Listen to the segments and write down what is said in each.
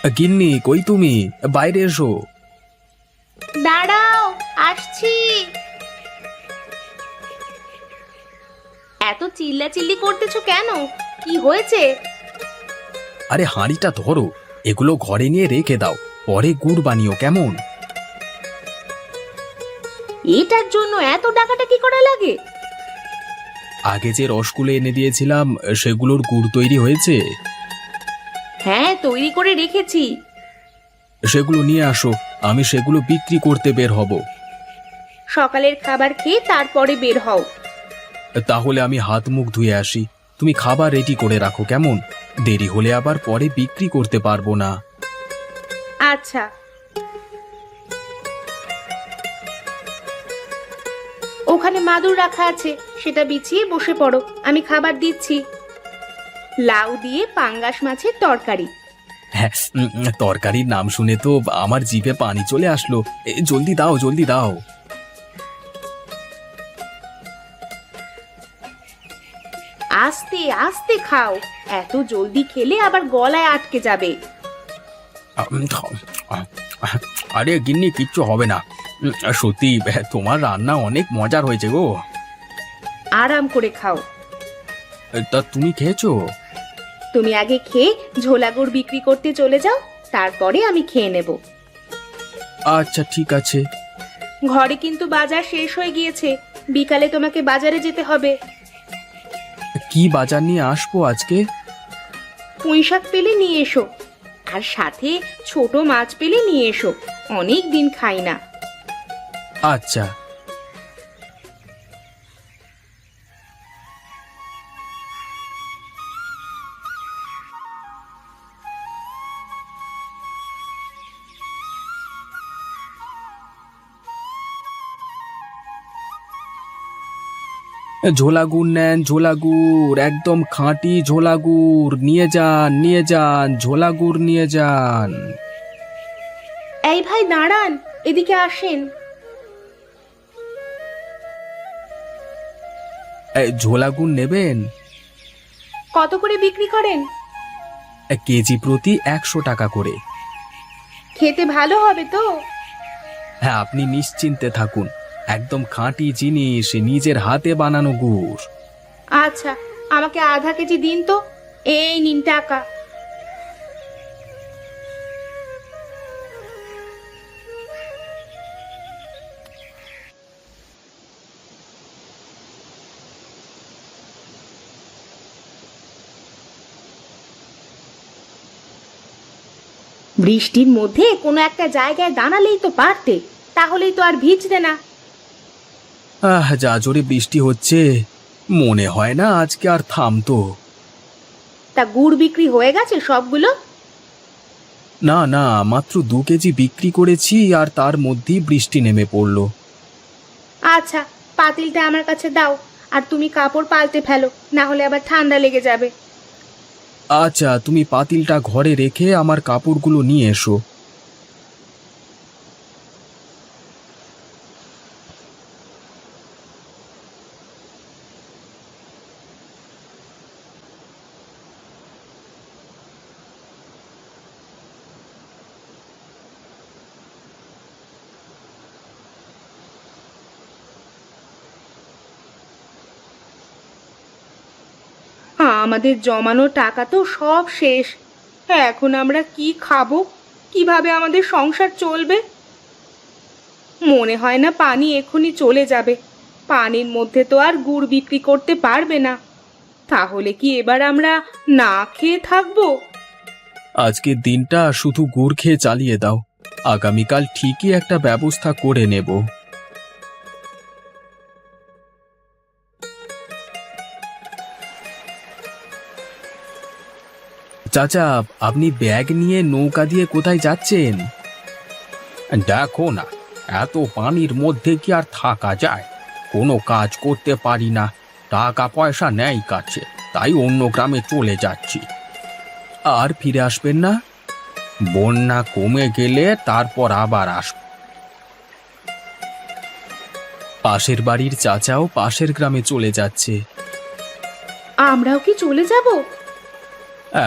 গিন্নি, কই তুমি? বাইরে এসো। দাঁড়াও, আসছি। এত চিল্লাচিল্লি করতেছো কেন? কি হয়েছে? আরে হাঁড়িটা ধরো, এগুলো ঘরে নিয়ে রেখে দাও, পরে গুড় বানিও কেমন? এটার জন্য এত ডাকাডাকি করা লাগে? আগে যে রসগুলো এনে দিয়েছিলাম সেগুলোর গুড় তৈরি হয়েছে। হ্যাঁ, তৈরি করে রেখেছি। সেগুলো নিয়ে আসো, আমি সেগুলো বিক্রি করতে বের হব। সকালের খাবার খেয়ে তারপরে বের হও। তাহলে আমি হাত মুখ ধুয়ে আসি, তুমি খাবার রেডি করে রাখো কেমন? দেরি হলে আবার পরে বিক্রি করতে পারবো না। আচ্ছা। ওখানে মাদুর রাখা আছে, সেটা বিছিয়ে বসে পড়ো, আমি খাবার দিচ্ছি। লাউ দিয়ে পাঙ্গাস মাছের তরকারি। হ্যাঁ, তরকারির নাম শুনে তো আমার জিভে পানি চলে আসলো। জলদি দাও, জলদি দাও। আস্তে আস্তে খাও, এত জলদি খেলে আবার গলায় আটকে যাবে। আরে গিন্নি, কিচ্ছু হবে না। সত্যি তোমার রান্না অনেক মজার হয়েছে গো। আরাম করে খাও। তা তুমি খেয়েছো? তুমি আগে খেয়ে ঝোলা গুড় বিক্রি করতে চলে যাও, তারপরে আমি খেয়ে নেব। আচ্ছা ঠিক আছে। ঘরে কিন্তু বাজার শেষ হয়ে গিয়েছে, বিকালে তোমাকে বাজারে যেতে হবে। কি বাজার নিয়ে আসবো আজকে? পুঁইশাক পেলে নিয়ে এসো, আর সাথে ছোট মাছ পেলে নিয়ে এসো, অনেক দিন খাই না। আচ্ছা। ঝোলা গুড় নেন, ঝোলা গুড়, একদম খাঁটি ঝোলা গুড় নিয়ে যান, নিয়ে যান, ঝোলা গুড় নিয়ে যান। এই ভাই দাঁড়ান, এদিকে আসেন। ঝোলা গুড় নেবেন? কত করে বিক্রি করেন? কেজি প্রতি 100 টাকা করে। খেতে ভালো হবে তো? হ্যাঁ, আপনি নিশ্চিন্তে থাকুন, একদম খাঁটি জিনিস, নিজের হাতে বানানো গুড়। আচ্ছা, আমাকে আধা কেজি দিন তো। এই নিন টাকা। বৃষ্টির মধ্যে কোনো একটা জায়গায় দাঁড়ালেই তো পারতে, তাহলেই তো আর ভিজতে না। যা জোরে বৃষ্টি হচ্ছে, মনে হয় না আজকে আর থামতো। তা গুড় বিক্রি হয়ে গেছে সবগুলো? না না, মাত্র 2 কেজি বিক্রি করেছি, আর তার মধ্যেই বৃষ্টি নেমে পড়লো। আচ্ছা, পাতিলটা আমার কাছে দাও, আর তুমি কাপড় পাল্টে ফেলো, না হলে আবার ঠান্ডা লেগে যাবে। আচ্ছা, তুমি পাতিলটা ঘরে রেখে আমার কাপড়গুলো নিয়ে এসো। আমাদের জমানো টাকা তো সব শেষ, এখন আমরা কি খাবো, কিভাবে আমাদের সংসার চলবে? মনে হয় না পানি এখনই চলে যাবে, পানির মধ্যে তো আর গুড় বিক্রি করতে পারবে না। তাহলে কি এবার আমরা না খেয়ে থাকবো? আজকের দিনটা শুধু গুড় খেয়ে চালিয়ে দাও, আগামীকাল ঠিকই একটা ব্যবস্থা করে নেব। চাচা, আপনি ব্যাগ নিয়ে নৌকা দিয়ে কোথায় যাচ্ছেন? দেখো না, এত পানির মধ্যে কি আর থাকা যায়? কোনো কাজ করতে পারি না, টাকা পয়সা নেই কাছে, তাই অন্য গ্রামে চলে যাচ্ছি। আর ফিরে আসবেন না? বন্যা কমে গেলে তারপর আবার আসব। পাশের বাড়ির চাচাও পাশের গ্রামে চলে যাচ্ছে। আমরাও কি চলে যাব?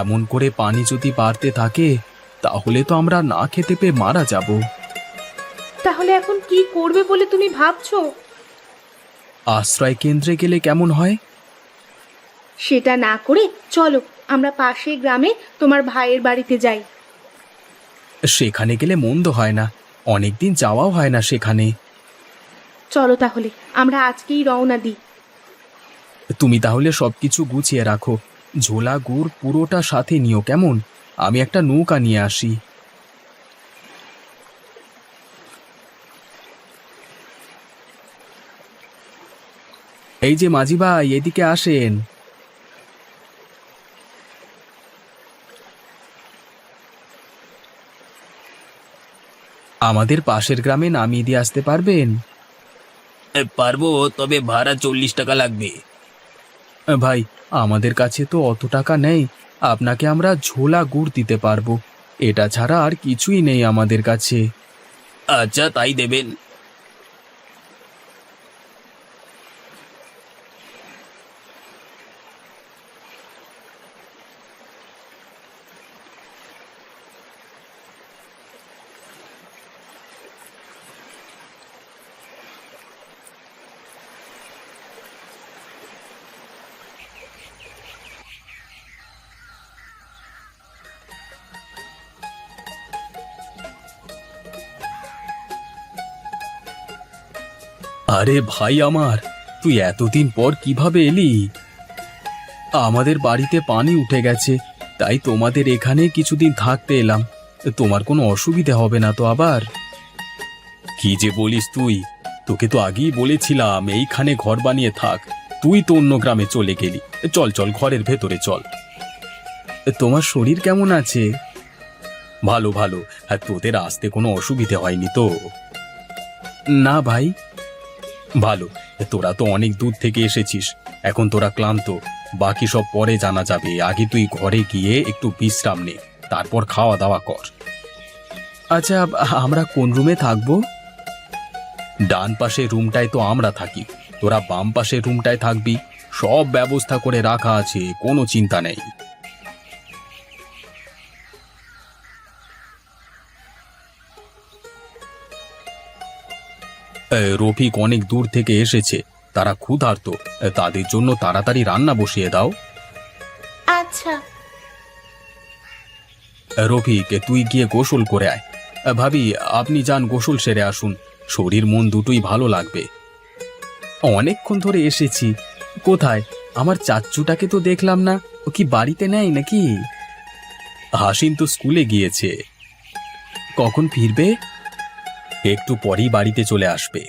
এমন করে পানি যদি বাড়তে থাকে, তাহলে তো আমরা না খেতে পেয়ে মারা যাব। তাহলে এখন কি করবে বলে তুমি ভাবছো? আশ্রয় কেন্দ্রে গেলে কেমন হয়? সেটা না করে চলো আমরা পাশের গ্রামে তোমার ভাইয়ের বাড়িতে যাই। সেখানে গেলে মন্দ হয় না, অনেকদিন যাওয়াও হয় না সেখানে। চলো তাহলে আমরা আজকেই রওনা দিই। তুমি তাহলে সবকিছু গুছিয়ে রাখো, ঝোলা গুড় পুরোটা সাথে নিও কেমন? আমি একটা নৌকা নিয়ে আসি। এই যে মাঝি ভাই, এদিকে আসেন। আমাদের পাশের গ্রামে নামিয়ে দিয়ে আসতে পারবেন? পারবো, তবে ভাড়া 40 টাকা লাগবে। ভাই, আমাদের কাছে তো অত টাকা নেই, আপনাকে আমরা ঝোলা গুড় দিতে পারবো, এটা ছাড়া আর কিছুই নেই আমাদের কাছে। আচ্ছা, তাই দেবেন। আরে ভাই আমার, তুই এতদিন পর কিভাবে এলি? আমাদের বাড়িতে পানি উঠে গেছে, তাই তোমাদের এখানে কিছুদিন থাকতে এলাম। তোমার কোনো অসুবিধা হবে না তো আবার? কি যে বলিস তুই, তোকে তো আগেই বলেছিলাম এইখানে ঘর বানিয়ে থাক, তুই তো অন্য গ্রামে চলে গেলি। চল চল, ঘরের ভেতরে চল। তোমার শরীর কেমন আছে? ভালো ভালো। আর তোদের আসতে কোনো অসুবিধে হয়নি তো? না ভাই। ভালো, তোরা তো অনেক দূর থেকে এসেছিস, এখন তোরা ক্লান্ত, বাকি সব পরে জানা যাবে। আগে তুই ঘরে গিয়ে একটু বিশ্রাম নে, তারপর খাওয়া দাওয়া কর। আচ্ছা, আমরা কোন রুমে থাকবো? ডান পাশের রুমটায় তো আমরা থাকি, তোরা বাম পাশের রুমটায় থাকবি। সব ব্যবস্থা করে রাখা আছে, কোনো চিন্তা নেই। রফিক অনেক দূর থেকে এসেছে, তারা ক্ষুধার্ত, তাদের জন্য তাড়াতাড়ি রান্না বসিয়ে দাও। আচ্ছা। রফিক, তুই গিয়ে গোসল করে আয়। ভাবি, আপনি যান গোসল সেরে আসুন, শরীর মন দুটোই ভালো লাগবে। অনেকক্ষণ ধরে এসেছি, কোথায় আমার চাচ্চুটাকে তো দেখলাম না, ও কি বাড়িতে নেই নাকি? হাসিন তো স্কুলে গিয়েছে। কখন ফিরবে? একটু পরেই বাড়িতে চলে আসবে।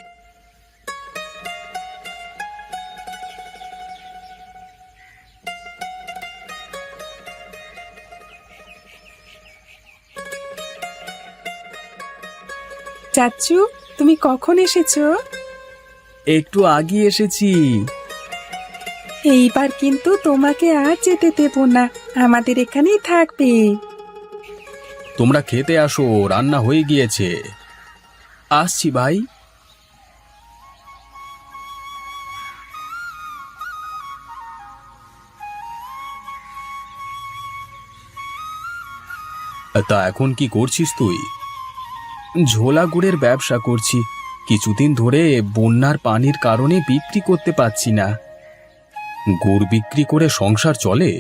চাচ্চু, তুমি কখন এসেছো? একটু আগে এসেছি। এইবার কিন্তু তোমাকে আর যেতে দেব না, আমাদের এখানেই থাকবে। তোমরা খেতে আসো, রান্না হয়ে গিয়েছে। আসছি ভাই। তা এখন কি করছিস তুই? ঝোলা গুড়ের ব্যবসা করছি, কিছুদিন ধরে বন্যার পানির কারণে বিক্রি করতে পারছি না। গুড় বিক্রি করে সংসার চলে?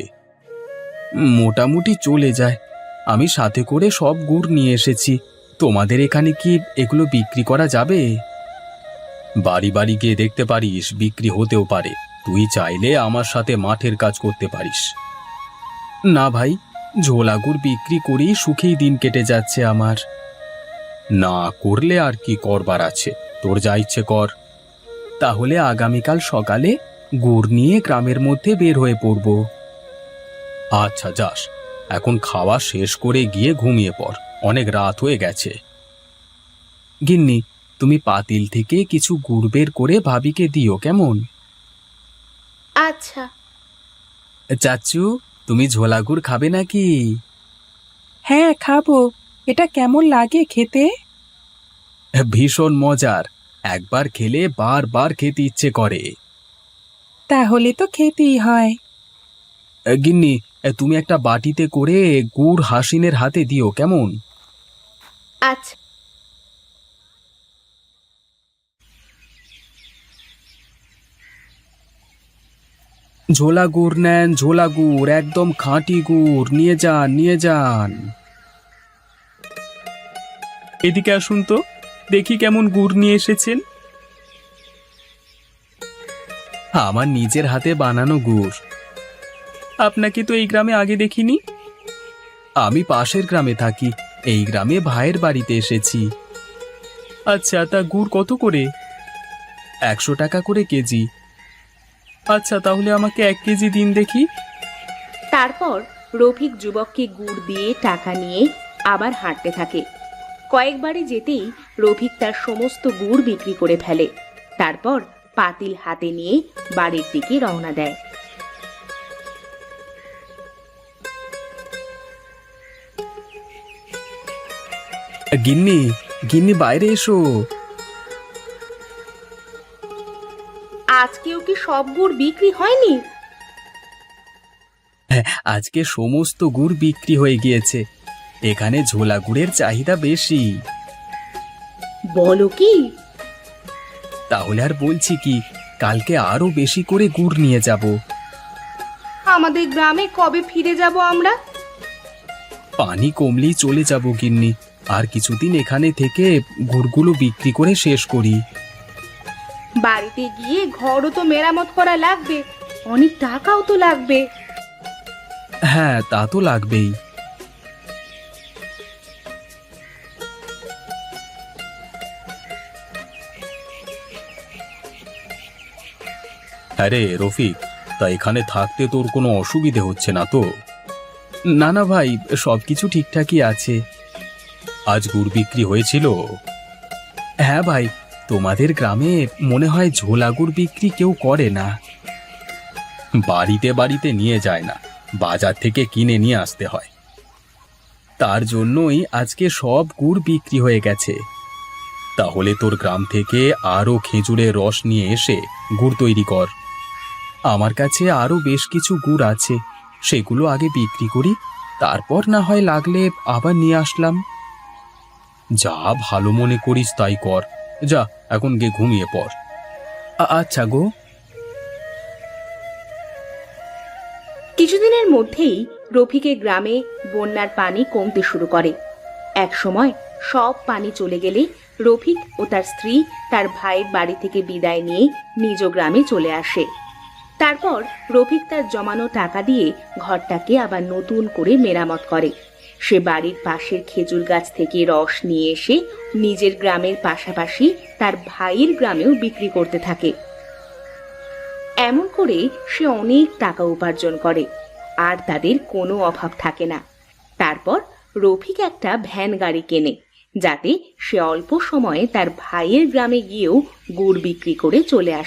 মোটামুটি চলে যায়। আমি সাথে করে সব গুড় নিয়ে এসেছি, তোমাদের এখানে কি এগুলো বিক্রি করা যাবে? বাড়ি বাড়ি গিয়ে দেখতে পারিস, বিক্রি হতেও পারে। তুই চাইলে আমার সাথে মাঠের কাজ করতে পারিস। না ভাই, ঝোলা গুড় বিক্রি করেই সুখেই দিন কেটে যাচ্ছে আমার। না করলে আর কি করবার আছে, তোর যা ইচ্ছে কর। তাহলে আগামীকাল সকালে গুড় নিয়ে গ্রামের মধ্যে বের হয়ে পড়ব। আচ্ছা যাস, এখন খাওয়া শেষ করে গিয়ে ঘুমিয়ে পড়, অনেক রাত হয়ে গেছে। গিন্নি, তুমি পাতিল থেকে কিছু গুড় বের করে ভাবিকে দিও কেমন? আচ্ছা। চাচ্চু, তুমি ঝোলা গুড় খাবে নাকি? হ্যাঁ, খাবো। এটা কেমন লাগে খেতে? ভীষণ মজার, একবার খেলে বারবার খেতে ইচ্ছে করে। তাহলে তো খেতেই হয়। গিন্নি, তুমি একটা বাটিতে করে গুড় হাসিনের হাতে দিও, কেমন? আচ্ছা। ঝোলা গুড় নেন, ঝোলা গুড়, একদম খাঁটি গুড়, নিয়ে যান নিয়ে যান। এদিকে আসুন তো, দেখি কেমন গুড় নিয়ে এসেছেন। আমার নিজের হাতে বানানো গুড়। আপনাকে তো এই গ্রামে আগে দেখিনি। আমি পাশের গ্রামে থাকি, এই গ্রামে ভাইয়ের বাড়িতে এসেছি। আচ্ছা, তা গুড় কত করে? 100 টাকা করে কেজি। আচ্ছা, তাহলে আমাকে 1 কেজি দিন দেখি। তারপর রফিক যুবককে গুড় দিয়ে টাকা নিয়ে আবার হাঁটতে থাকে। কয়েকবারে যেতেই রফিক তার সমস্ত গুড় বিক্রি করে ফেলে। তারপর পাতিল হাতে নিয়ে বাড়ির দিকে রওনা দেয়। গিন্নি, গিন্নি বাইরে এসো। আজকেও কি সব গুড় বিক্রি হয়নি? আজকে সমস্ত গুড় বিক্রি হয়ে গিয়েছে। এখানে ঝোলা গুড়ের চাহিদা বেশি। বলো কি? তাহলে আর বলছি কি, কালকে আরো বেশি করে গুড় নিয়ে যাব। আমাদের গ্রামে কবে ফিরে যাব আমরা? পানি কমলেই চলে যাব গিন্নি। আর কিছুদিন এখানে থেকে গুড়গুলো বিক্রি করে শেষ করি। বাড়িতে গিয়ে ঘরও তো মেরামত করা লাগবে, অনেক টাকাও তো লাগবে। হ্যাঁ, তা তো লাগবেই। আরে রফিক, তা এখানে থাকতে তোর কোনো অসুবিধে হচ্ছে না তো? না না ভাই, সবকিছু ঠিকঠাকই আছে। আজ গুড় বিক্রি হয়েছিল? হ্যাঁ ভাই, তোমাদের গ্রামে মনে হয় ঝোলা গুড় বিক্রি কেউ করে না। বাড়িতে বাড়িতে নিয়ে যায় না, বাজার থেকে কিনে নিয়ে আসতে হয়। তার জন্যই আজকে সব গুড় বিক্রি হয়ে গেছে। তাহলে তোর গ্রাম থেকে আরো খেজুরের রস নিয়ে এসে গুড় তৈরি কর। আমার কাছে আরো বেশ কিছু গুড় আছে, সেগুলো আগে বিক্রি করি, তারপর না হয় লাগলে আবার নিয়ে আসলাম। যা ভালো মনে করিস তাই কর। যা, এখন গিয়ে ঘুমিয়ে পড়। আচ্ছা গো। কিছুদিনের মধ্যেই রফিকের গ্রামে বন্যার পানি কমতে শুরু করে। এক সময় সব পানি চলে গেলে রফিক ও তার স্ত্রী তার ভাইয়ের বাড়ি থেকে বিদায় নিয়ে নিজ গ্রামে চলে আসে। তারপর রফিক তার জমানো টাকা দিয়ে ঘরটাকে আবার নতুন করে মেরামত করে। সে বাড়ির পাশের খেজুর গাছ থেকে রস নিয়ে এসে নিজের গ্রামের পাশাপাশি তার ভাইয়ের গ্রামেও বিক্রি করতে থাকে। এমন করে সে অনেক টাকা উপার্জন করে, আর তাদের কোনো অভাব থাকে না। তারপর রফিক একটা ভ্যান গাড়ি কেনে, যাতে সে অল্প সময়ে তার ভাইয়ের গ্রামে গিয়েও গুড় বিক্রি করে চলে আসে।